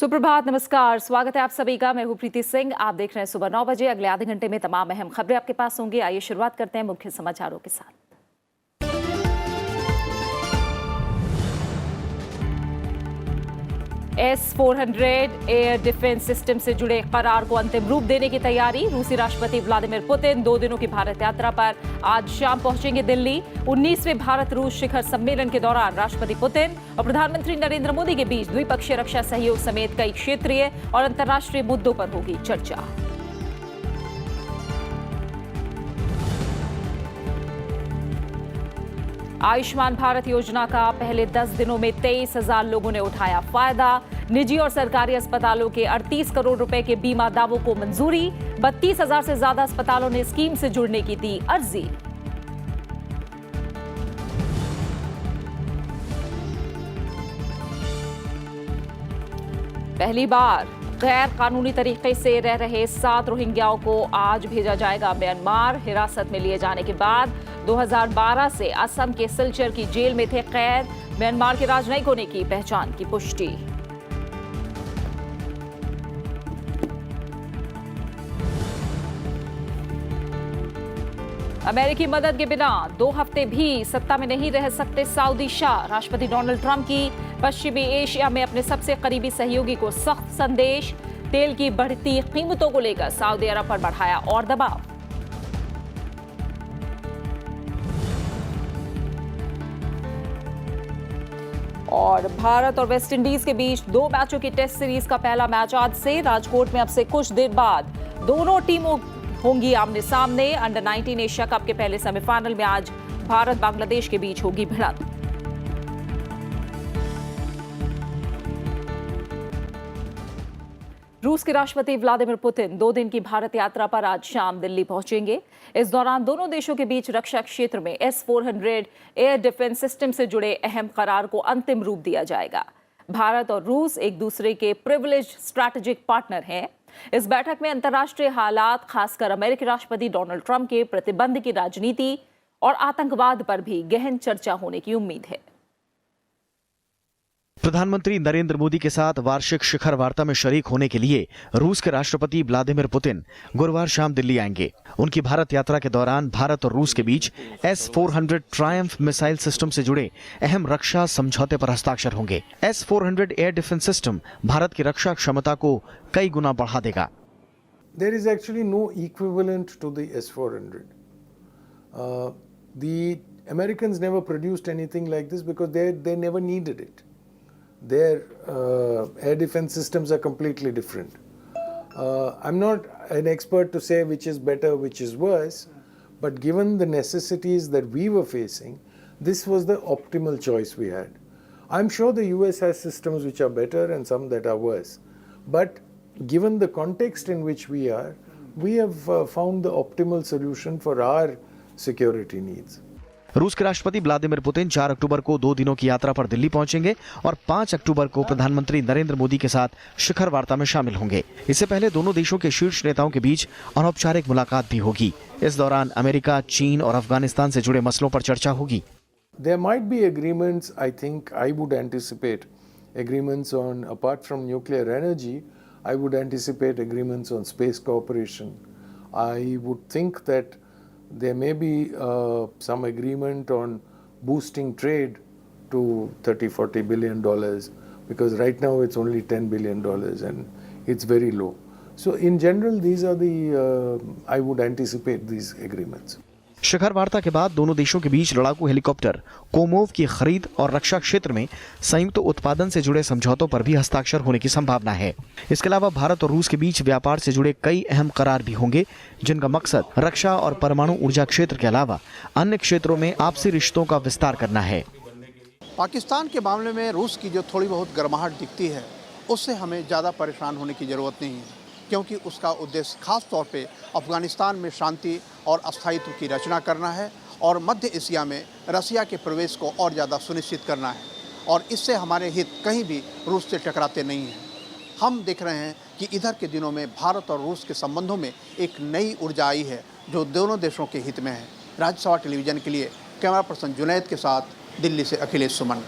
सुप्रभात, नमस्कार, स्वागत है आप सभी का। मैं हूं प्रीति सिंह। आप देख रहे हैं सुबह 9 बजे। अगले आधे घंटे में तमाम अहम खबरें आपके पास होंगी। आइए शुरुआत करते हैं मुख्य समाचारों के साथ। S-400 एयर डिफेंस सिस्टम से जुड़े करार को अंतिम रूप देने की तैयारी। रूसी राष्ट्रपति व्लादिमीर पुतिन 2 दिनों की भारत यात्रा पर आज शाम पहुंचेंगे दिल्ली। 19वें भारत रूस शिखर सम्मेलन के दौरान राष्ट्रपति पुतिन और प्रधानमंत्री नरेंद्र मोदी के बीच द्विपक्षीय रक्षा सहयोग समेत कई क्षेत्रीय और अंतर्राष्ट्रीय मुद्दों पर होगी चर्चा। आयुष्मान भारत योजना का पहले 10 दिनों में 23,000 लोगों ने उठाया फायदा। निजी और सरकारी अस्पतालों के 38 करोड़ रुपए के बीमा दावों को मंजूरी। 32,000 से ज्यादा अस्पतालों ने स्कीम से जुड़ने की दी अर्जी। पहली बार गैर कानूनी तरीके से रह रहे 7 रोहिंग्याओं को आज भेजा जाएगा म्यांमार। हिरासत में लिए जाने के बाद 2012 से असम के सिलचर की जेल में थे कैद। म्यांमार के राजनयिकों ने की पहचान की पुष्टि। अमेरिकी मदद के बिना 2 हफ्ते भी सत्ता में नहीं रह सकते सऊदी शाह। राष्ट्रपति डोनाल्ड ट्रंप की पश्चिमी एशिया में अपने सबसे करीबी सहयोगी को सख्त संदेश। तेल की बढ़ती कीमतों को लेकर सऊदी अरब पर बढ़ाया और दबाव। और भारत और वेस्टइंडीज के बीच 2 मैचों की टेस्ट सीरीज का पहला मैच आज से। राजकोट में अब से कुछ देर बाद दोनों टीमों होंगी आमने सामने। अंडर 19 एशिया कप के पहले सेमीफाइनल में आज भारत बांग्लादेश के बीच होगी भिड़ंत। रूस के राष्ट्रपति व्लादिमीर पुतिन 2 दिन की भारत यात्रा पर आज शाम दिल्ली पहुंचेंगे। इस दौरान दोनों देशों के बीच रक्षा क्षेत्र में S-400 एयर डिफेंस सिस्टम से जुड़े अहम करार को अंतिम रूप दिया जाएगा। भारत और रूस एक दूसरे के प्रिविलेज्ड स्ट्रैटेजिक पार्टनर हैं। इस बैठक में अंतर्राष्ट्रीय हालात, खासकर अमेरिकी राष्ट्रपति डोनाल्ड ट्रंप के प्रतिबंध की राजनीति और आतंकवाद पर भी गहन चर्चा होने की उम्मीद है। प्रधानमंत्री नरेंद्र मोदी के साथ वार्षिक शिखर वार्ता में शरीक होने के लिए रूस के राष्ट्रपति व्लादिमीर पुतिन गुरुवार शाम दिल्ली आएंगे। उनकी भारत यात्रा के दौरान भारत और रूस के बीच S-400 ट्रायम्फ मिसाइल सिस्टम से जुड़े अहम रक्षा समझौते पर हस्ताक्षर होंगे। S-400 air defence system Bharat की रक्षा क्षमता को कई गुना बढ़ा देगा। There is actually no equivalent to the S-400. The Americans never produced anything like this because they never needed it. Their air defense systems are completely different. I'm not an expert to say which is better, which is worse, but given the necessities that we were facing, this was the optimal choice we had. I'm sure the US has systems which are better and some that are worse, but given the context in which we are, we have found the optimal solution for our security needs. रूस के राष्ट्रपति Vladimir Putin 4 अक्टूबर को 2 दिनों की यात्रा पर दिल्ली पहुंचेंगे और 5 अक्टूबर को प्रधानमंत्री नरेंद्र मोदी के साथ शिखर वार्ता में शामिल होंगे। इससे पहले दोनों देशों के शीर्ष नेताओं के बीच अनौपचारिक मुलाकात भी होगी। इस दौरान अमेरिका, चीन और अफगानिस्तान से जुड़े मसलों पर चर्चा होगी। There might be agreements. I think I would anticipate agreements on, apart from nuclear energy, I would anticipate agreements on space cooperation. I would think that there may be some agreement on boosting trade to $30-40 billion because right now it's only $10 billion and it's very low. So in general, these are the, I would anticipate these agreements. शिखर वार्ता के बाद दोनों देशों के बीच लड़ाकू helicopter Kamov की खरीद और रक्षा क्षेत्र में संयुक्त उत्पादन से जुड़े समझौतों पर भी हस्ताक्षर होने की संभावना है। इसके अलावा भारत और रूस के बीच व्यापार से जुड़े कई अहम करार भी होंगे, जिनका मकसद रक्षा और परमाणु ऊर्जा क्षेत्र के अलावा अन्य क्षेत्रों में आपसी रिश्तों का विस्तार करना है। पाकिस्तान के मामले में रूस की जो थोड़ी बहुत गर्माहट दिखती है, उससे हमें ज़्यादा परेशान होने की ज़रूरत नहीं है, क्योंकि उसका उद्देश्य खास तौर पे अफगानिस्तान में शांति और अस्थायित्व की रचना करना है और मध्य एशिया में रसिया के प्रवेश को और ज़्यादा सुनिश्चित करना है और इससे हमारे हित कहीं भी रूस से टकराते नहीं हैं। हम देख रहे हैं कि इधर के दिनों में भारत और रूस के संबंधों में एक नई ऊर्जा आई है जो दोनों देशों के हित में है। राज्यसभा टेलीविज़न के लिए कैमरा पर्सन जुनैद के साथ दिल्ली से अखिलेश सुमन।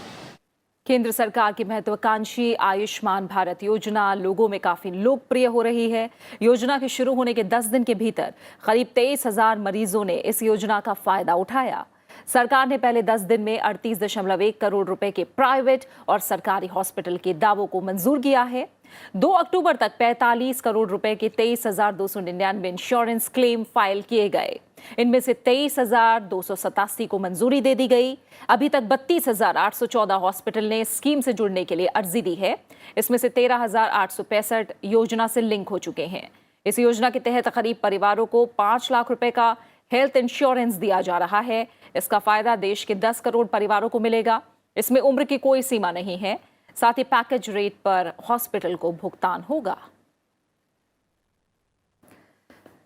केंद्र सरकार की महत्वाकांक्षी आयुष्मान भारत योजना लोगों में काफी लोकप्रिय हो रही है। योजना के शुरू होने के 10 दिन के भीतर करीब 23,000 मरीजों ने इस योजना का फायदा उठाया। सरकार ने पहले 10 दिन में 38.1 करोड़ रुपए के प्राइवेट और सरकारी हॉस्पिटल के दावों को मंजूर किया है। 2 अक्टूबर तक 45 करोड़ रुपए के 23,299 इंश्योरेंस क्लेम फाइल किए गए। इनमें से 23,287 को मंजूरी दे दी गई। अभी तक 32,814 हॉस्पिटल ने स्कीम से जुड़ने के लिए अर्जी दी है। इसमें से 13,865 योजना से लिंक हो चुके हैं। इस योजना के तहत करीब परिवारों को 5 लाख रुपए का हेल्थ इंश्योरेंस दिया जा रहा है। इसका फायदा देश के 10 करोड़ परिवारों को मिलेगा। इसमें उम्र की कोई सीमा नहीं है। साथ ही पैकेज रेट पर हॉस्पिटल को भुगतान होगा।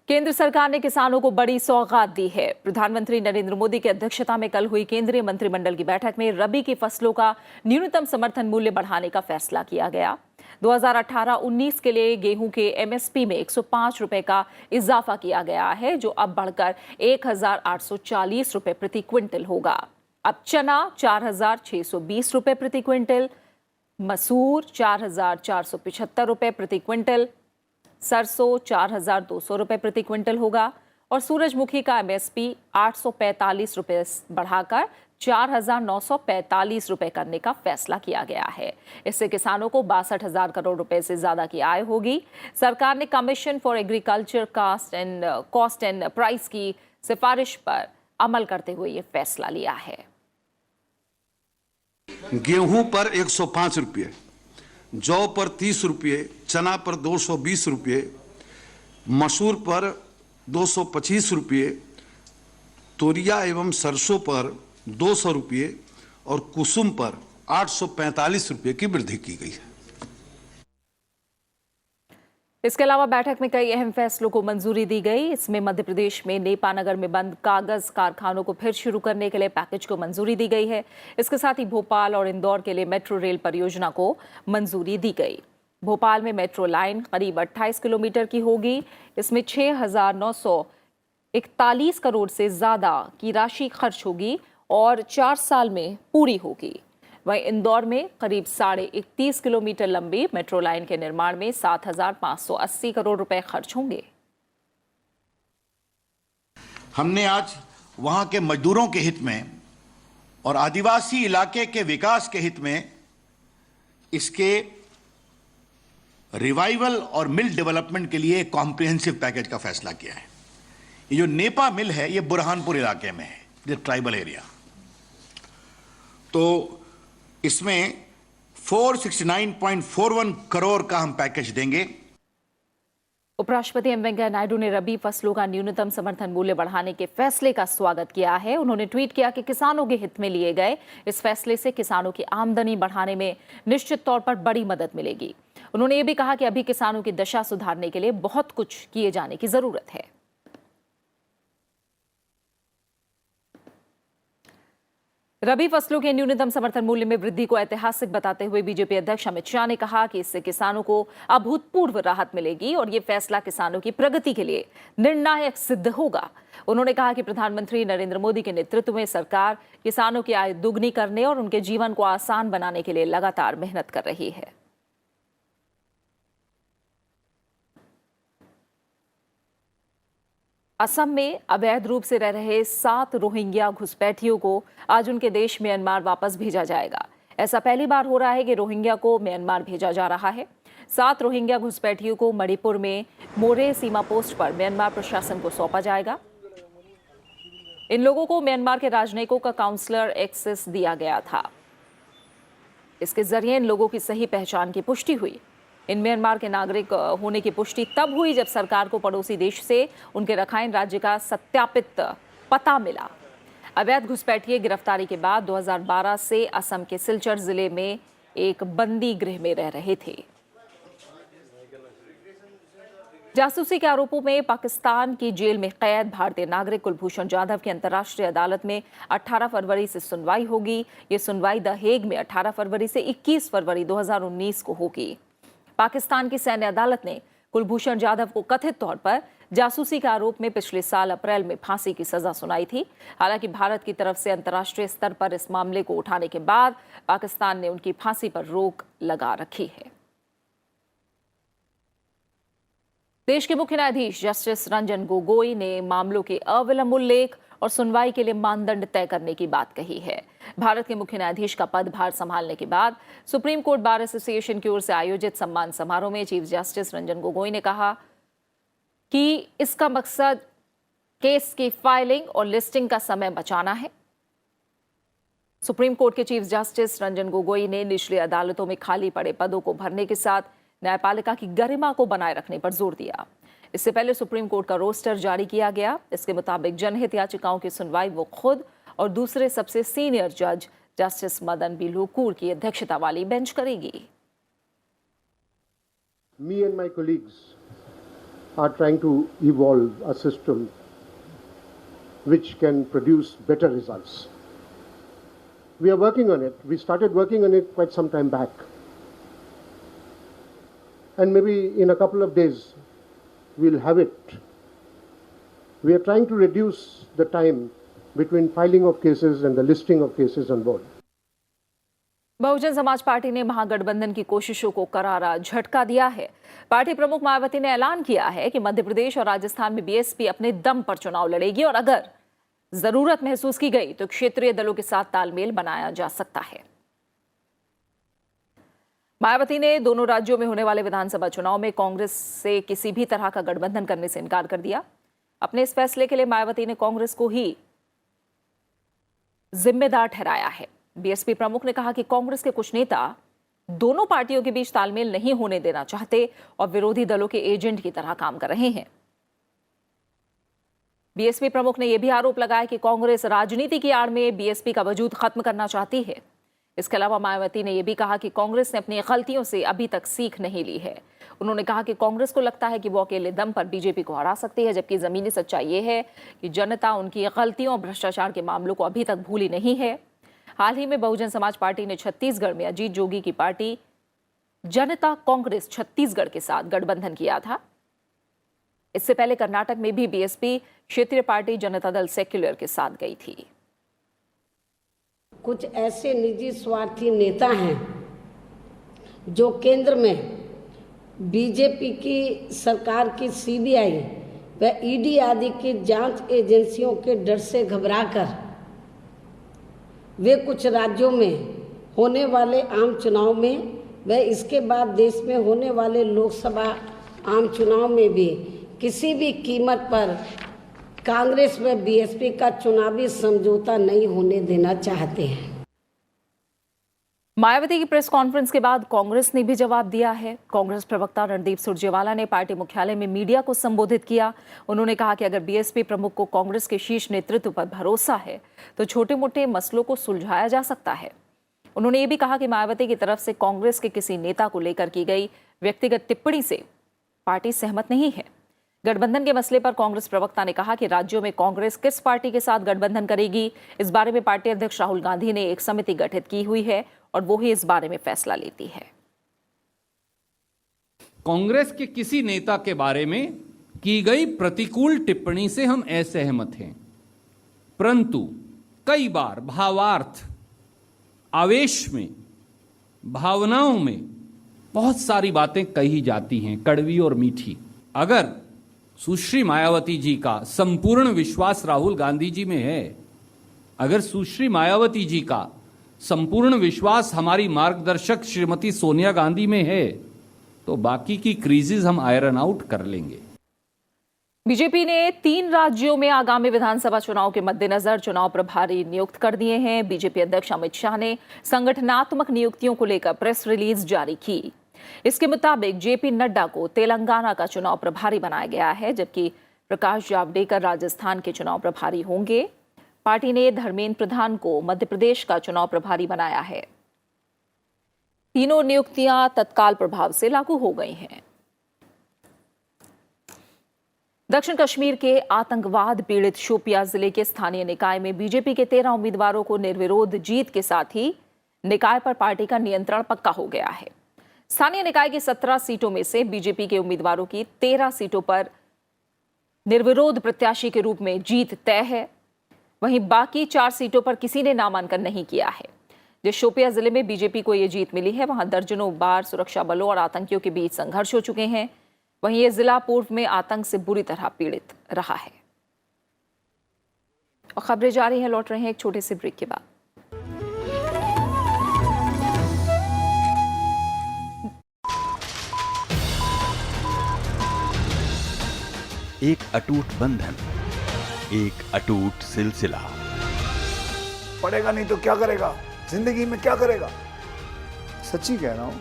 केंद्र सरकार ने किसानों को बड़ी सौगात दी है। प्रधानमंत्री नरेंद्र मोदी की अध्यक्षता में कल हुई केंद्रीय मंत्रिमंडल की बैठक में रबी की फसलों का न्यूनतम समर्थन मूल्य बढ़ाने का फैसला किया गया। 2018-19 के लिए गेहूं के एमएसपी में 105 रुपए का इजाफा किया गया है, जो अब बढ़कर 1,840 रुपए प्रति क्विंटल होगा। अब चना 4,620 रुपए प्रति क्विंटल, मसूर 4,475 रुपए प्रति क्विंटल, सरसों 4,200 रुपए प्रति क्विंटल होगा और सूरजमुखी का एमएसपी 845 रुपए बढ़ाकर 4,945 रुपए करने का फैसला किया गया है। इससे किसानों को 62,000 करोड़ रुपए से ज्यादा की आय होगी। सरकार ने commission for agriculture cost and price की सिफारिश पर अमल करते हुए ये फैसला लिया है। गेहूं पर 105 रुपये, जौ पर 30 रुपये, चना पर 220 रुपये, मसूर पर 225 रुपये, तोरिया एवं सरसों पर 200 रुपये और कुसुम पर 845 रुपये की वृद्धि की गई है। इसके अलावा बैठक में कई अहम फैसलों को मंजूरी दी गई। इसमें मध्य प्रदेश में नेपानगर में बंद कागज कारखानों को फिर शुरू करने के लिए पैकेज को मंजूरी दी गई है। इसके साथ ही भोपाल और इंदौर के लिए मेट्रो रेल परियोजना को मंजूरी दी गई। भोपाल में मेट्रो लाइन करीब 28 किलोमीटर की होगी। इसमें 6,941 करोड़ से ज्यादा की राशि खर्च होगी और 4 साल में पूरी होगी। वहीं इंदौर में करीब 31.5 किलोमीटर लंबी मेट्रो लाइन के निर्माण में 7,580 करोड़ रुपए खर्च होंगे। हमने आज वहां के मजदूरों के हित में और आदिवासी इलाके के विकास के हित में इसके रिवाइवल और मिल डेवलपमेंट के लिए एक कॉम्प्रिहेंसिव पैकेज का फैसला किया है। ये जो नेपा मिल है, ये बुरहानपुर इलाके में है, ये ट्राइबल एरिया। तो इसमें 469.41 करोड़ का हम पैकेज देंगे। उपराष्ट्रपति एम वेंकैया नायडू ने रबी फसलों का न्यूनतम समर्थन मूल्य बढ़ाने के फैसले का स्वागत किया है। उन्होंने ट्वीट किया कि किसानों के हित में लिए गए इस फैसले से किसानों की आमदनी बढ़ाने में निश्चित तौर पर बड़ी मदद मिलेगी। उन्होंने ये भी कहा कि अभी किसानों की दशा सुधारने के लिए बहुत कुछ किए जाने की जरूरत है। रबी फसलों के न्यूनतम समर्थन मूल्य में वृद्धि को ऐतिहासिक बताते हुए बीजेपी अध्यक्ष अमित शाह ने कहा कि इससे किसानों को अभूतपूर्व राहत मिलेगी और ये फैसला किसानों की प्रगति के लिए निर्णायक सिद्ध होगा। उन्होंने कहा कि प्रधानमंत्री नरेंद्र मोदी के नेतृत्व में सरकार किसानों की आय दुगनी करने और उनके जीवन को आसान बनाने के लिए लगातार मेहनत कर रही है। असम में अवैध रूप से रह रहे 7 रोहिंग्या घुसपैठियों को आज उनके देश म्यांमार वापस भेजा जाएगा। ऐसा पहली बार हो रहा है कि रोहिंग्या को म्यांमार भेजा जा रहा है। 7 रोहिंग्या घुसपैठियों को मणिपुर में मोरे सीमा पोस्ट पर म्यांमार प्रशासन को सौंपा जाएगा। इन लोगों को म्यांमार के राजनयिकों का काउंसलर एक्सेस दिया गया था। इसके जरिए इन लोगों की सही पहचान की पुष्टि हुई। इन म्यांमार के नागरिक होने की पुष्टि तब हुई जब सरकार को पड़ोसी देश से उनके रखाइन राज्य का सत्यापित पता मिला। अवैध घुसपैठिए गिरफ्तारी के बाद 2012 से असम के सिलचर जिले में एक बंदी गृह में रह रहे थे। जासूसी के आरोपों में पाकिस्तान की जेल में कैद भारतीय नागरिक कुलभूषण जाधव की अंतर्राष्ट्रीय अदालत में 18 फरवरी से सुनवाई होगी। ये सुनवाई द हेग में 18 फरवरी से 21 फरवरी 2019 को होगी। पाकिस्तान की सैन्य अदालत ने कुलभूषण जाधव को कथित तौर पर जासूसी के आरोप में पिछले साल अप्रैल में फांसी की सजा सुनाई थी। हालांकि भारत की तरफ से अंतर्राष्ट्रीय स्तर पर इस मामले को उठाने के बाद पाकिस्तान ने उनकी फांसी पर रोक लगा रखी है। देश के मुख्य न्यायाधीश जस्टिस रंजन गोगोई ने मामलों के अविलंब उल्लेख और सुनवाई के लिए मानदंड तय करने की बात कही है। भारत के मुख्य न्यायाधीश का पदभार संभालने के बाद सुप्रीम कोर्ट बार एसोसिएशन की ओर से आयोजित सम्मान समारोह में चीफ जस्टिस रंजन गोगोई ने कहा कि इसका मकसद केस की फाइलिंग और लिस्टिंग का समय बचाना है। सुप्रीम कोर्ट के चीफ जस्टिस रंजन गोगोई ने निचली अदालतों में खाली पड़े पदों को भरने के साथ न्यायपालिका की गरिमा को बनाए रखने पर जोर दिया। इससे पहले सुप्रीम कोर्ट का रोस्टर जारी किया गया। इसके मुताबिक जनहित याचिकाओं की सुनवाई वो खुद और दूसरे सबसे सीनियर जज जस्टिस मदन बी लोकुर की अध्यक्षता वाली बेंच करेगी। Me and my colleagues are trying to evolve a system which can produce better results. We are working on it. We started working on it quite some time back. And maybe in a couple of days we'll have it. We are trying to reduce the time between filing of cases and the listing of cases on board. Bahujan Samaj party ने महागठबंधन की कोशिशों को करारा झटका दिया है। Party प्रमुख मायावती ने ऐलान किया है कि मध्य प्रदेश और राजस्थान में बीएसपी अपने दम पर चुनाव लड़ेगी और अगर जरूरत महसूस की गई तो क्षेत्रीय दलों के साथ तालमेल बनाया जा सकता है। मायावती ने दोनों राज्यों में होने वाले विधानसभा चुनाव में कांग्रेस से किसी भी तरह का गठबंधन करने से इनकार कर दिया। अपने इस फैसले के लिए मायावती ने कांग्रेस को ही जिम्मेदार ठहराया है। बीएसपी प्रमुख ने कहा कि कांग्रेस के कुछ नेता दोनों पार्टियों के बीच तालमेल नहीं होने देना चाहते और विरोधी दलों के एजेंट की तरह काम कर रहे हैं। बीएसपी प्रमुख ने यह भी आरोप लगाया कि कांग्रेस राजनीति की आड़ में बीएसपी का वजूद खत्म करना चाहती है। इसके अलावा मायावती ने यह भी कहा कि कांग्रेस ने अपनी गलतियों से अभी तक सीख नहीं ली है। उन्होंने कहा कि कांग्रेस को लगता है कि वो अकेले दम पर बीजेपी को हरा सकती है, जबकि जमीनी सच्चाई ये है कि जनता उनकी गलतियों और भ्रष्टाचार के मामलों को अभी तक भूली नहीं है। हाल ही में बहुजन समाज पार्टी ने छत्तीसगढ़ में अजीत जोगी की पार्टी जनता कांग्रेस छत्तीसगढ़ के साथ गठबंधन किया था। इससे पहले कर्नाटक में भी बीएसपी क्षेत्रीय पार्टी जनता दल सेक्युलर के साथ गई थी। कुछ ऐसे निजी स्वार्थी नेता हैं जो केंद्र में बीजेपी की सरकार की सीबीआई व ईडी आदि की जांच एजेंसियों के डर से घबराकर वे कुछ राज्यों में होने वाले आम चुनाव में व इसके बाद देश में होने वाले लोकसभा आम चुनाव में भी किसी भी कीमत पर कांग्रेस व बीएसपी का चुनावी समझौता नहीं होने देना चाहते हैं। मायावती की प्रेस कॉन्फ्रेंस के बाद कांग्रेस ने भी जवाब दिया है। कांग्रेस प्रवक्ता रणदीप सुरजेवाला ने पार्टी मुख्यालय में मीडिया को संबोधित किया। उन्होंने कहा कि अगर बीएसपी प्रमुख को कांग्रेस के शीर्ष नेतृत्व पर भरोसा है तो छोटे मोटे मसलों को सुलझाया जा सकता है। उन्होंने ये भी कहा कि मायावती की तरफ से कांग्रेस के किसी नेता को लेकर की गई व्यक्तिगत टिप्पणी से पार्टी सहमत नहीं है। गठबंधन के मसले पर कांग्रेस प्रवक्ता ने कहा कि राज्यों में कांग्रेस किस पार्टी के साथ गठबंधन करेगी, इस बारे में पार्टी अध्यक्ष राहुल गांधी ने एक समिति गठित की हुई है और वो ही इस बारे में फैसला लेती है। कांग्रेस के किसी नेता के बारे में की गई प्रतिकूल टिप्पणी से हम असहमत हैं, परंतु कई बार भावार्थ, आवेश में, भावनाओं में बहुत सारी बातें कही जाती हैं, कड़वी और मीठी। अगर सुश्री मायावती जी का संपूर्ण विश्वास राहुल गांधी जी में है, अगर सुश्री मायावती जी का संपूर्ण विश्वास हमारी मार्गदर्शक श्रीमती सोनिया गांधी में है, तो बाकी की क्रीजेस हम आयरन आउट कर लेंगे। बीजेपी ने 3 राज्यों में आगामी विधानसभा चुनाव के मद्देनजर चुनाव प्रभारी नियुक्त कर दिए हैं। बीजेपी अध्यक्ष अमित शाह ने संगठनात्मक नियुक्तियों को लेकर प्रेस रिलीज जारी की। इसके मुताबिक जेपी नड्डा को तेलंगाना का चुनाव प्रभारी बनाया गया है, जबकि प्रकाश जावड़ेकर राजस्थान के चुनाव प्रभारी होंगे। पार्टी ने धर्मेंद्र प्रधान को मध्य प्रदेश का चुनाव प्रभारी बनाया है। तीनों नियुक्तियां तत्काल प्रभाव से लागू हो गई हैं। दक्षिण कश्मीर के आतंकवाद पीड़ित शोपियां जिले के स्थानीय निकाय में बीजेपी के 13 उम्मीदवारों को निर्विरोध जीत के साथ ही निकाय पर पार्टी का नियंत्रण पक्का हो गया है। स्थानीय निकाय की 17 सीटों में से बीजेपी के उम्मीदवारों की 13 सीटों पर निर्विरोध प्रत्याशी के रूप में जीत तय है। वहीं बाकी 4 सीटों पर किसी ने नामांकन नहीं किया है। जिस शोपियां जिले में बीजेपी को ये जीत मिली है, वहां दर्जनों बार सुरक्षा बलों और आतंकियों के बीच संघर्ष हो चुके हैं। वहीं ये जिला पूर्व में आतंक से बुरी तरह पीड़ित रहा है। और खबरें जारी हैं, लौट रहे हैं एक छोटे से ब्रेक के बाद। एक अटूट बंधन, एक अटूट सिलसिला। पढ़ेगा नहीं तो क्या करेगा, जिंदगी में क्या करेगा? सच्ची कह रहा हूं,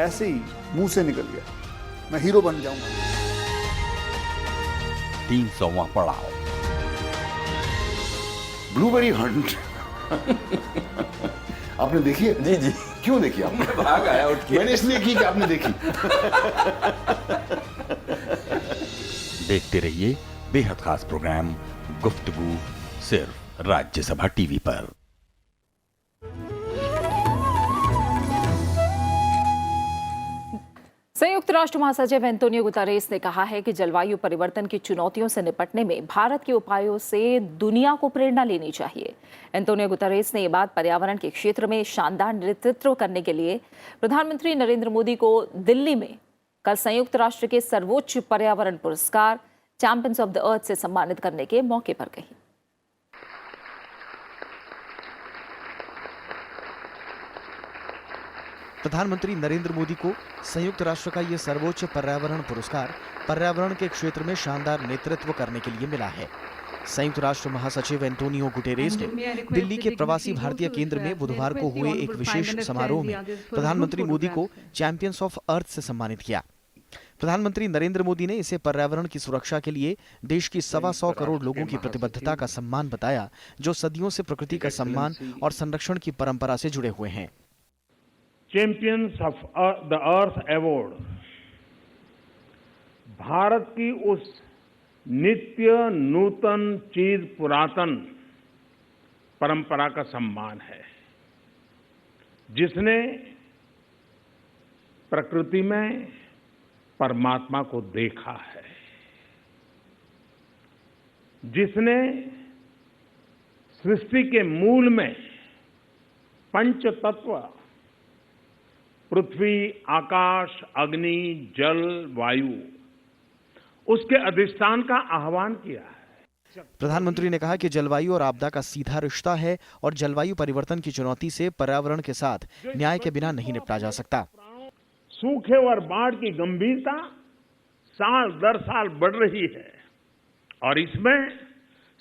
ऐसे ही मुंह से निकल गया, मैं हीरो बन जाऊंगा। 300वां पड़ाव, ब्लूबेरी हंट। आपने देखी है? जी जी। क्यों देखी आपने? भाग आया उठ के। मैंने इसलिए की कि आपने देखी। देखते रहिए बेहद खास प्रोग्राम गुफ्तगू सिर्फ राज्यसभा टीवी पर। संयुक्त राष्ट्र महासचिव एंटोनियो गुतेरेस ने कहा है कि जलवायु परिवर्तन की चुनौतियों से निपटने में भारत के उपायों से दुनिया को प्रेरणा लेनी चाहिए। एंटोनियो गुतेरेस ने ये बात पर्यावरण के क्षेत्र में शानदार नेतृत्व करने के लिए प्रधानमंत्री नरेंद्र मोदी को दिल्ली में कल संयुक्त राष्ट्र के सर्वोच्च पर्यावरण पुरस्कार चैंपियंस ऑफ द अर्थ से सम्मानित करने के मौके पर कही। प्रधानमंत्री नरेंद्र मोदी को संयुक्त राष्ट्र का ये सर्वोच्च पर्यावरण पुरस्कार पर्यावरण के क्षेत्र में शानदार नेतृत्व करने के लिए मिला है। संयुक्त राष्ट्र महासचिव एंटोनियो गुटेरेस ने दिल्ली के प्रवासी भारतीय केंद्र में बुधवार को हुए एक विशेष समारोह में प्रधानमंत्री मोदी को चैंपियंस ऑफ अर्थ से सम्मानित किया। प्रधानमंत्री नरेंद्र मोदी ने इसे पर्यावरण की सुरक्षा के लिए देश की 125 करोड़ लोगों की प्रतिबद्धता का सम्मान बताया, जो सदियों से प्रकृति का सम्मान और संरक्षण की परंपरा से जुड़े हुए हैं। Champions of the earth award Bharat की उस नित्य नूतन चीज पुरातन परंपरा का सम्मान है, जिसने प्रकृति में परमात्मा को देखा है, जिसने सृष्टि के मूल में पंच तत्व पृथ्वी, आकाश, अग्नि, जल, वायु, उसके अधिष्ठान का आह्वान किया है। प्रधानमंत्री ने कहा कि जलवायु और आपदा का सीधा रिश्ता है और जलवायु परिवर्तन की चुनौती से पर्यावरण के साथ न्याय के बिना नहीं निपटा जा सकता। सूखे और बाढ़ की गंभीरता साल दर साल बढ़ रही है और इसमें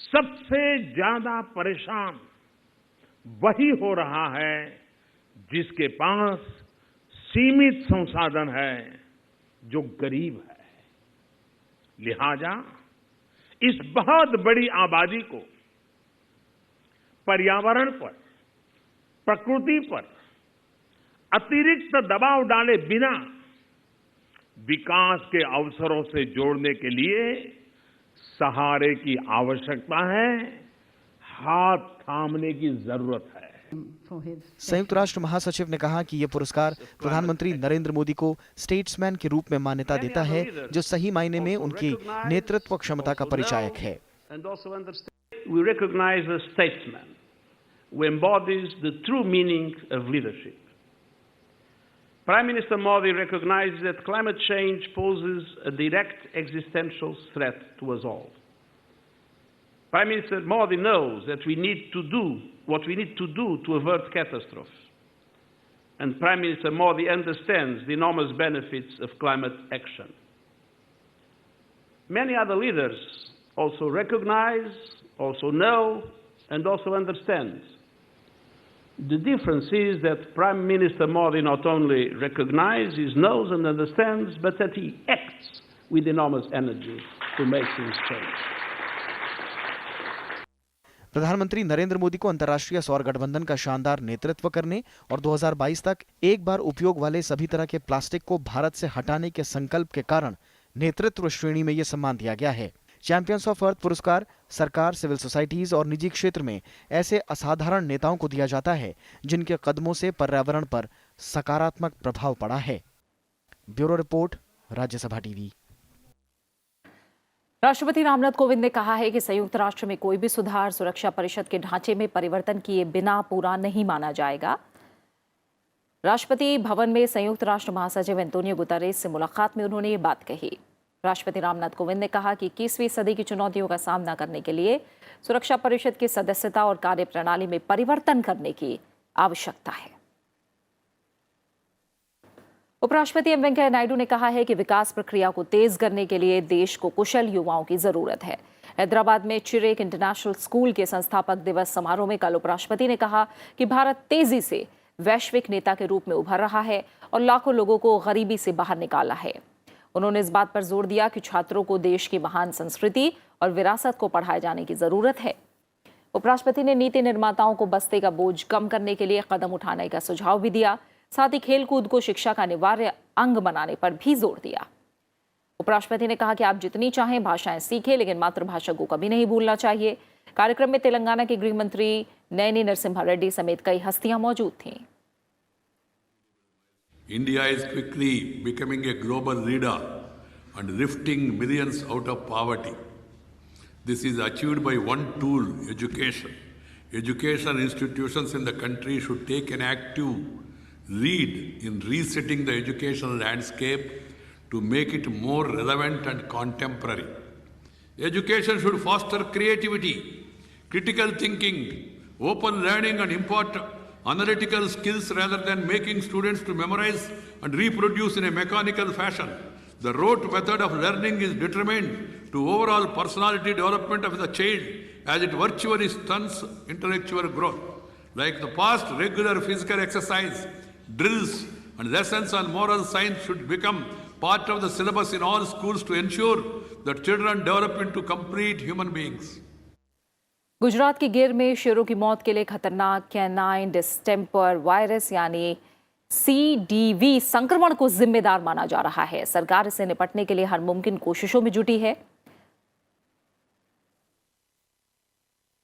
सबसे ज्यादा परेशान वही हो रहा है जिसके पास सीमित संसाधन है, जो गरीब है। लिहाजा इस बहुत बड़ी आबादी को पर्यावरण पर, प्रकृति पर अतिरिक्त दबाव डाले बिना विकास के अवसरों से जोड़ने के लिए सहारे की आवश्यकता है, हाथ थामने की जरूरत है। संयुक्त राष्ट्र महासचिव ने कहा कि यह पुरस्कार प्रधानमंत्री नरेंद्र मोदी को स्टेट्समैन के रूप में मान्यता देता है, जो सही मायने में उनकी नेतृत्व क्षमता का परिचायक है। We recognize a statesman who embodies the true meaning of leadership. Prime Minister Modi recognizes that climate change poses a direct existential threat to us all. Prime Minister Modi knows that we need to do what we need to do to avert catastrophe. And Prime Minister Modi understands the enormous benefits of climate action. Many other leaders also recognize, also know, and also understand. The difference is that Prime Minister Modi not only recognizes, knows, and understands, but that he acts with enormous energy to make things change. प्रधानमंत्री नरेंद्र मोदी को अंतर्राष्ट्रीय सौर गठबंधन का शानदार नेतृत्व करने और 2022 तक एक बार उपयोग वाले सभी तरह के प्लास्टिक को भारत से हटाने के संकल्प के कारण नेतृत्व श्रेणी में यह सम्मान दिया गया है। चैंपियंस ऑफ अर्थ पुरस्कार सरकार, सिविल सोसाइटीज और निजी क्षेत्र में ऐसे असाधारण नेताओं को दिया जाता है जिनके कदमों से पर्यावरण पर सकारात्मक प्रभाव पड़ा है। Bureau report, Rajya Sabha TV. राष्ट्रपति रामनाथ कोविंद ने कहा है कि संयुक्त राष्ट्र में कोई भी सुधार सुरक्षा परिषद के ढांचे में परिवर्तन किए बिना पूरा नहीं माना जाएगा। राष्ट्रपति भवन में संयुक्त राष्ट्र महासचिव एंटोनियो गुतेरेस से मुलाकात में उन्होंने ये बात कही। राष्ट्रपति रामनाथ कोविंद ने कहा कि 21वीं सदी की चुनौतियों का सामना करने के लिए सुरक्षा परिषद की सदस्यता और कार्यप्रणाली में परिवर्तन करने की आवश्यकता है। उपराष्ट्रपति एम वेंकैया नायडू ने कहा है कि विकास प्रक्रिया को तेज करने के लिए देश को कुशल युवाओं की जरूरत है। हैदराबाद में चिरेक इंटरनेशनल स्कूल के संस्थापक दिवस समारोह में कल उपराष्ट्रपति ने कहा कि भारत तेजी से वैश्विक नेता के रूप में उभर रहा है और लाखों लोगों को गरीबी से बाहर निकाला है। उन्होंने इस बात पर जोर दिया कि छात्रों को देश की महान संस्कृति और विरासत को पढ़ाए जाने की जरूरत है। उपराष्ट्रपति ने नीति निर्माताओं को बस्ते का बोझ कम करने के लिए कदम उठाने का सुझाव भी दिया। साथ ही खेलकूद को शिक्षा का अनिवार्य अंग बनाने पर भी जोर दिया। उपराष्ट्रपति ने कहा कि आप जितनी चाहें भाषाएं सीखें, लेकिन मातृभाषा को कभी नहीं भूलना चाहिए। कार्यक्रम में तेलंगाना के गृह मंत्री नयनी नरसिम्हा रेड्डी समेत कई हस्तियां मौजूद थीं। India is quickly becoming a global leader and lifting millions out of poverty. This is achieved by one tool, education. Educational institutions in the country should take an active lead in resetting the educational landscape to make it more relevant and contemporary. Education should foster creativity, critical thinking, open learning and impart analytical skills rather than making students to memorize and reproduce in a mechanical fashion. The rote method of learning is determined to overall personality development of the child as it virtually stunts intellectual growth. Like the past, regular physical exercise, drills and lessons on moral science should become part of the syllabus in all schools to ensure that children develop into complete human beings. Gujarat की गिर में शेरों की मौत के लिए खतरनाक canine distemper virus यानी CDV संक्रमण को जिम्मेदार माना जा रहा है। सरकार इससे निपटने के लिए हर मुमकिन कोशिशों में जुटी है।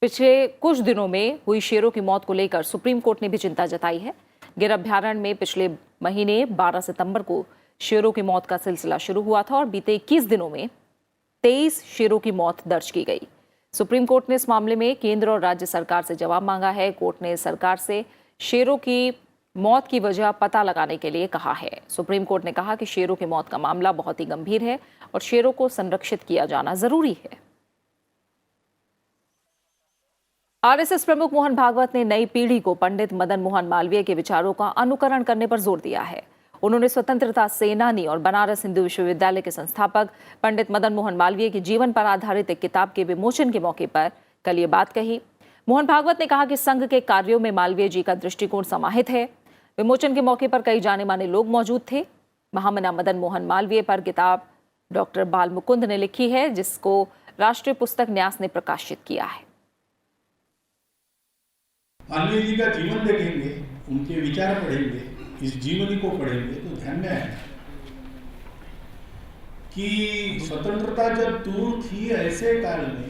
पिछले कुछ दिनों में हुई शेरों की मौत को लेकर सुप्रीम कोर्ट ने भी चिंता जताई है। गिर अभ्यारण्य में पिछले महीने 12 सितंबर को शेरों की मौत का सिलसिला शुरू हुआ था और बीते 21 दिनों में 23 शेरों की मौत दर्ज की गई। सुप्रीम कोर्ट ने इस मामले में केंद्र और राज्य सरकार से जवाब मांगा है। कोर्ट ने सरकार से शेरों की मौत की वजह पता लगाने के लिए कहा है। सुप्रीम कोर्ट ने कहा कि शेरों की मौत का मामला बहुत ही गंभीर है और शेरों को संरक्षित किया जाना जरूरी है। आरएसएस प्रमुख मोहन भागवत ने नई पीढ़ी को पंडित मदन मोहन मालवीय के विचारों का अनुकरण करने पर जोर दिया है। उन्होंने स्वतंत्रता सेनानी और बनारस हिंदू विश्वविद्यालय के संस्थापक पंडित मदन मोहन मालवीय के जीवन पर आधारित एक किताब के विमोचन के मौके पर कल ये बात कही। मोहन भागवत ने कहा कि संघ के कार्यों में मालवीय जी का दृष्टिकोण समाहित है। विमोचन के मौके पर कई जाने माने लोग मौजूद थे। महामना मदन मोहन मालवीय पर किताब डॉक्टर बाल मुकुंद ने लिखी है, जिसको राष्ट्रीय पुस्तक न्यास ने प्रकाशित किया है। मालवीय जी का जीवन देखेंगे, उनके विचार पढ़ेंगे, इस जीवनी को पढ़ेंगे तो ध्यान में आए कि स्वतंत्रता जब दूर थी, ऐसे काल में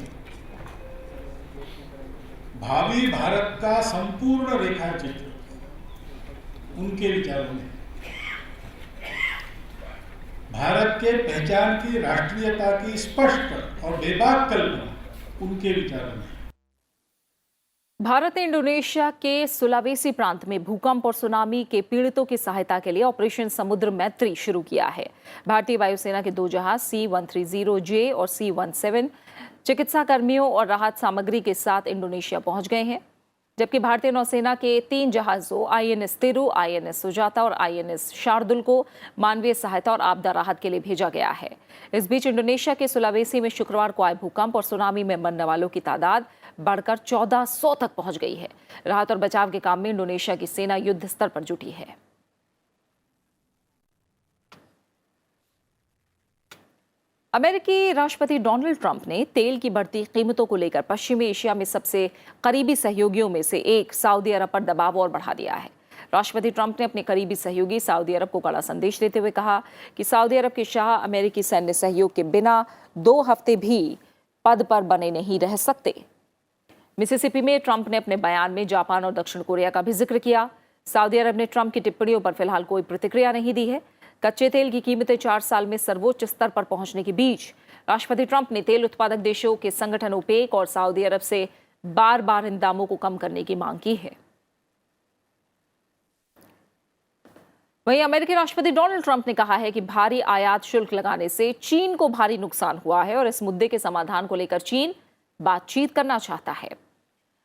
भावी भारत का संपूर्ण रेखाचित्र उनके विचारों में, भारत के पहचान की, राष्ट्रीयता की स्पष्ट और बेबाक कल्पना उनके विचारों में। भारत ने इंडोनेशिया के सुलावेसी प्रांत में भूकंप और सुनामी के पीड़ितों की सहायता के लिए ऑपरेशन समुद्र मैत्री शुरू किया है। भारतीय वायुसेना के 2 जहाज C-130J और C-17 चिकित्सा कर्मियों और राहत सामग्री के साथ इंडोनेशिया पहुंच गए हैं, जबकि भारतीय नौसेना के 3 जहाजों INS तिरु, INS सुजाता और INS शार्दुल को मानवीय सहायता और आपदा राहत के लिए भेजा गया है। इस बीच इंडोनेशिया के सुलावेसी में शुक्रवार को आए भूकंप और सुनामी में मरने वालों की तादाद बढ़कर 1400 तक पहुंच गई है। राहत और बचाव के काम में इंडोनेशिया की सेना युद्ध स्तर पर जुटी है। अमेरिकी राष्ट्रपति डोनाल्ड ट्रंप ने तेल की बढ़ती कीमतों को लेकर पश्चिमी एशिया में सबसे करीबी सहयोगियों में से एक सऊदी अरब पर दबाव और बढ़ा दिया है। राष्ट्रपति ट्रंप ने अपने करीबी सहयोगी सऊदी अरब को कड़ा संदेश देते हुए कहा कि सऊदी अरब के शाह अमेरिकी सैन्य सहयोग के बिना 2 हफ्ते भी पद पर बने नहीं रह सकते। मिसिसिपी में ट्रंप ने अपने बयान में जापान और दक्षिण कोरिया का भी जिक्र किया। सऊदी अरब ने ट्रंप की टिप्पणियों पर फिलहाल कोई प्रतिक्रिया नहीं दी है। कच्चे तेल की कीमतें 4 साल में सर्वोच्च स्तर पर पहुंचने के बीच राष्ट्रपति ट्रंप ने तेल उत्पादक देशों के संगठन ओपेक और सऊदी अरब से बार बार इन दामों को कम करने की मांग की है। वहीं अमेरिकी राष्ट्रपति डोनाल्ड ट्रंप ने कहा है कि भारी आयात शुल्क लगाने से चीन को भारी नुकसान हुआ है और इस मुद्दे के समाधान को लेकर चीन बातचीत करना चाहता है।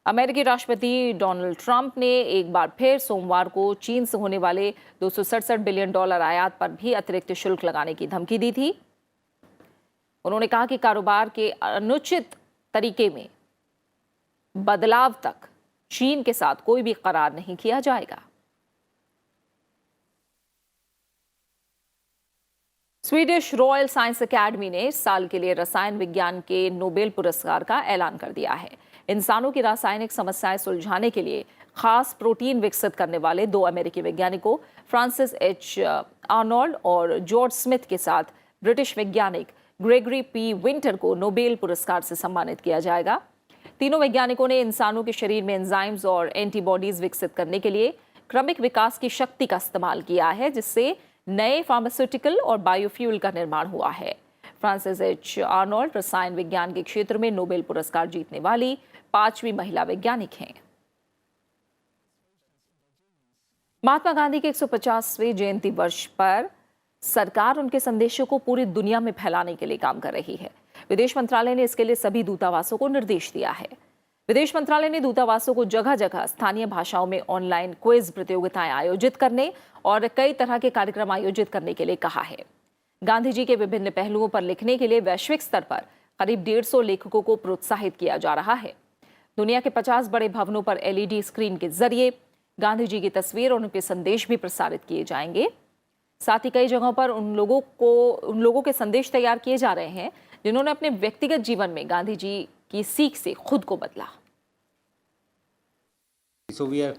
अमेरिकी राष्ट्रपति डोनाल्ड ट्रंप ने एक बार फिर सोमवार को चीन से होने वाले $267 बिलियन आयात पर भी अतिरिक्त शुल्क लगाने की धमकी दी थी। उन्होंने कहा कि कारोबार के अनुचित तरीके में बदलाव तक चीन के साथ कोई भी करार नहीं किया जाएगा। स्वीडिश रॉयल साइंस अकेडमी ने इस साल के लिए रसायन विज्ञान के नोबेल पुरस्कार का ऐलान कर दिया है। इंसानों की रासायनिक समस्याएं सुलझाने के लिए खास प्रोटीन विकसित करने वाले 2 अमेरिकी वैज्ञानिकों फ्रांसिस एच आर्नोल्ड और जॉर्ज स्मिथ के साथ ब्रिटिश वैज्ञानिक ग्रेगरी पी विंटर को नोबेल पुरस्कार से सम्मानित किया जाएगा। तीनों वैज्ञानिकों ने इंसानों के शरीर में एंजाइम्स और एंटीबॉडीज विकसित करने के लिए क्रमिक विकास की शक्ति का इस्तेमाल किया है, जिससे नए फार्मास्यूटिकल और बायोफ्यूल का निर्माण हुआ है। फ्रांसिस एच आर्नोल्ड रसायन विज्ञान के क्षेत्र में नोबेल पुरस्कार जीतने वाली 5वीं महिला वैज्ञानिक हैं। महात्मा गांधी के 150वें जयंती वर्ष पर सरकार उनके संदेशों को पूरी दुनिया में फैलाने के लिए काम कर रही है। विदेश मंत्रालय ने इसके लिए सभी दूतावासों को निर्देश दिया है। विदेश मंत्रालय ने दूतावासों को जगह जगह स्थानीय भाषाओं में ऑनलाइन क्विज प्रतियोगिताएं आयोजित करने और कई तरह के कार्यक्रम आयोजित करने के लिए कहा है। गांधी जी के विभिन्न पहलुओं पर लिखने के लिए वैश्विक स्तर पर करीब 150 लेखकों को प्रोत्साहित किया जा रहा है। दुनिया के 50 बड़े भवनों पर LED स्क्रीन के जरिए गांधी जी की तस्वीर और उनके संदेश भी प्रसारित किए जाएंगे। साथ ही कई जगहों पर उन लोगों के संदेश तैयार किए जा रहे हैं जिन्होंने अपने व्यक्तिगत जीवन में गांधी जी की सीख से खुद को बदला। So we are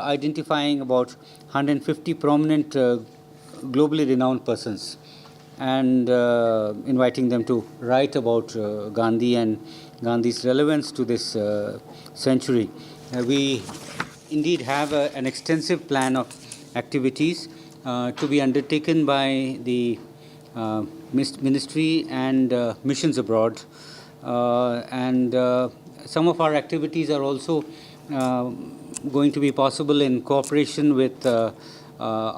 identifying about 150 prominent globally renowned persons and inviting them to write about Gandhi and Gandhi's relevance to this century. We indeed have an extensive plan of activities to be undertaken by the ministry and missions abroad, and some of our activities are also going to be possible in cooperation with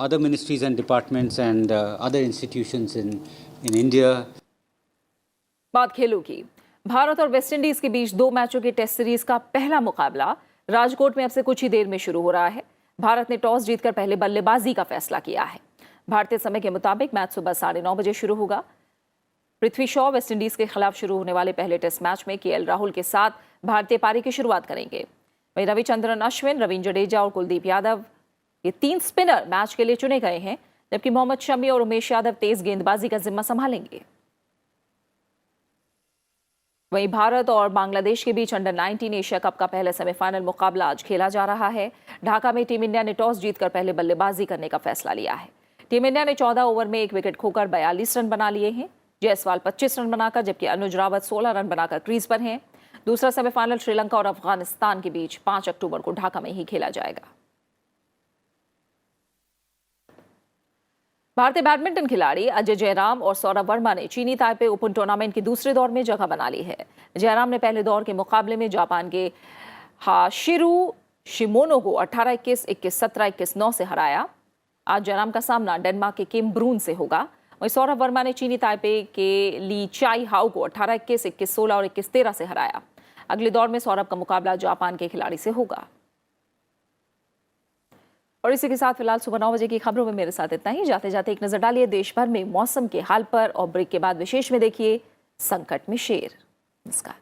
other ministries and departments and other institutions in India. बात खेलों की। भारत और West Indies के बीच 2 मैचों की test series का पहला मुकाबला राजकोट में अब से कुछ ही देर में शुरू हो रहा है। भारत ने टॉस जीतकर पहले बल्लेबाजी का फैसला किया है। भारतीय समय के मुताबिक मैच सुबह 9:30 बजे शुरू होगा। पृथ्वी शॉ वेस्टइंडीज के खिलाफ शुरू होने वाले पहले टेस्ट मैच में KL राहुल के साथ भारतीय पारी की शुरुआत करेंगे। वहीं रविचंद्रन अश्विन, रवींद्र जडेजा और कुलदीप यादव, ये 3 स्पिनर मैच के लिए चुने गए हैं, जबकि मोहम्मद शमी और उमेश यादव तेज गेंदबाजी का जिम्मा संभालेंगे। वहीं भारत और बांग्लादेश के बीच अंडर 19 एशिया कप का पहला सेमीफाइनल मुकाबला आज खेला जा रहा है। ढाका में टीम इंडिया ने टॉस जीतकर पहले बल्लेबाजी करने का फैसला लिया है। टीम इंडिया ने 14 ओवर में 1 विकेट खोकर 42 रन बना लिए हैं। जायसवाल 25 रन बनाकर, जबकि अनुज रावत 16 रन बनाकर क्रीज पर हैं। दूसरा सेमीफाइनल श्रीलंका और अफगानिस्तान के बीच 5 अक्टूबर को ढाका में ही खेला जाएगा। भारतीय बैडमिंटन खिलाड़ी अजय जयराम और सौरभ वर्मा ने चीनी ताइपे ओपन टूर्नामेंट के दूसरे दौर में जगह बना ली है। जयराम ने पहले दौर के मुकाबले में जापान के हाशिरू शिमोनो को 18-21, 21-17, 21-9 से हराया। आज जयराम का सामना डेनमार्क के किम ब्रून से होगा। वहीं सौरभ वर्मा ने चीनी ताइपे के ली चाई हाउ को 18-21, 21-16 और 21-13 से हराया। अगले दौर में सौरभ का मुकाबला जापान के खिलाड़ी से होगा। और इसी के साथ फिलहाल सुबह 9 बजे की खबरों में मेरे साथ इतना ही। जाते जाते एक नजर डालिए देश भर में मौसम के हाल पर और ब्रेक के बाद विशेष में देखिए संकट में शेर। नमस्कार।